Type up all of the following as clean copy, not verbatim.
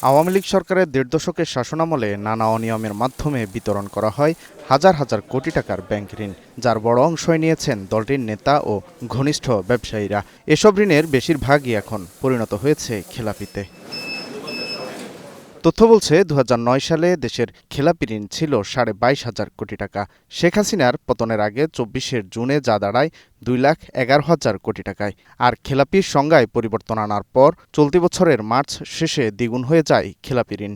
আওয়ামী লীগ সরকারের ১.৫ দশকের শাসনামলে নানা অনিয়মের মাধ্যমে বিতরণ করা হয় হাজার হাজার কোটি টাকার ব্যাংক ঋণ, যার বড় অংশই নিয়েছেন দলটির নেতা ও ঘনিষ্ঠ ব্যবসায়ীরা। এসব ঋণের বেশিরভাগই এখন পরিণত হয়েছে খেলাপিতে। তথ্য বলছে ২০০৯ সালে দেশের খেলাপি ঋণ ছিল ২২,৫০০ কোটি টাকা। শেখ হাসিনার পতনের আগে ২৪শে জুনে যা দাঁড়ায় ২,১১,০০০ কোটি টাকায়। আর খেলাপির সংজ্ঞায় পরিবর্তন আনার পর চলতি বছরের মার্চ শেষে দ্বিগুণ হয়ে যায় খেলাপি ঋণ।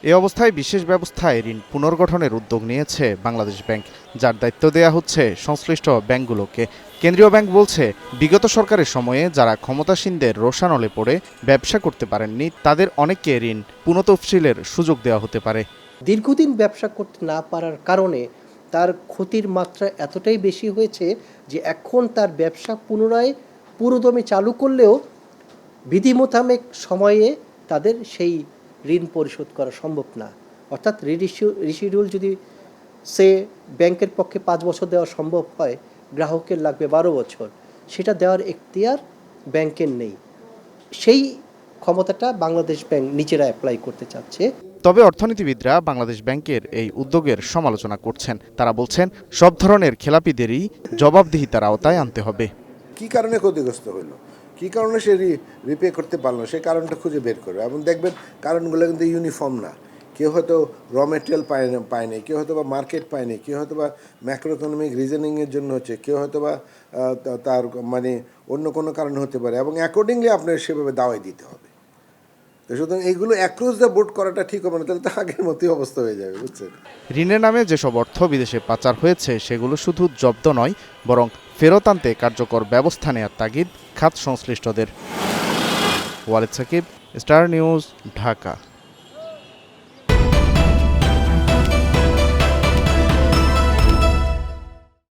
এ অবস্থায় বিশেষ ব্যবস্থায় ঋণ পুনর্গঠনের উদ্যোগ নিয়েছে বাংলাদেশ ব্যাংক, যার দায়িত্ব দেয়া হচ্ছে সংশ্লিষ্ট ব্যাংকগুলোকে। কেন্দ্রীয় ব্যাংক বলছে, বিগত সরকারের সময়ে যারা ক্ষমতাসীনদের রোষানলে পড়ে ব্যবসা করতে পারেননি, তাদের অনেককে ঋণ পুনঃতফসিলের সুযোগ দেওয়া হতে পারে। দীর্ঘদিন ব্যবসা করতে না পারার কারণে তার ক্ষতির মাত্রা এতটাই বেশি হয়েছে যে এখন তার ব্যবসা পুনরায় পুরোদমে চালু করলেও বিধিমোতাবেক সময়ে তাদের সেই ঋণ পরিশোধ করা সম্ভব না। অর্থাৎ রিশিডিউল যদি সে ব্যাংকের পক্ষে 5 বছর দেওয়া সম্ভব হয়, গ্রাহকের লাগবে 12 বছর। সেটা দেওয়ার এখতিয়ার ব্যাংকের নেই। সেই ক্ষমতাটা বাংলাদেশ ব্যাংক নিজেরা অ্যাপ্লাই করতে চাচ্ছে। তবে অর্থনীতিবিদরা বাংলাদেশ ব্যাংকের এই উদ্যোগের সমালোচনা করছেন। তারা বলছেন, সব ধরনের খেলাপিদেরই জবাবদিহিতার আওতায় আনতে হবে। কি কারণে ক্ষতিগ্রস্ত হলো, কি কারণে সে রিপে করতে পারলো, সেই কারণটা খুঁজে বের করবে। এবং দেখবেন কারণগুলো কিন্তু ইউনিফর্ম না। কেউ হয়তো র মেটেরিয়াল পায়নি, কেউ হয়তো বা মার্কেট পায়নি, কেউ হয়তো বা ম্যাক্রো ইকোনমিক রিজনিংয়ের জন্য হচ্ছে, কেউ হয়তো বা তার মানে অন্য কোনো কারণ হতে পারে, এবং অ্যাকর্ডিংলি আপনার সেভাবে দাওয়াই দিতে হবে। তো সুতরাং এইগুলো অ্যাক্রস দ্য বোর্ড করাটা ঠিক হবে না, তাহলে তো আগের মতোই অবস্থা হয়ে যাবে, বুঝছেন। ঋণের নামে যেসব অর্থ বিদেশে পাচার হয়েছে, সেগুলো শুধু জব্দ নয়, বরং ফেরত আনতে কার্যকর ব্যবস্থা নেওয়ার তাগিদ খাত সংশ্লিষ্টদের। Walid Sakib, star news, Dhaka.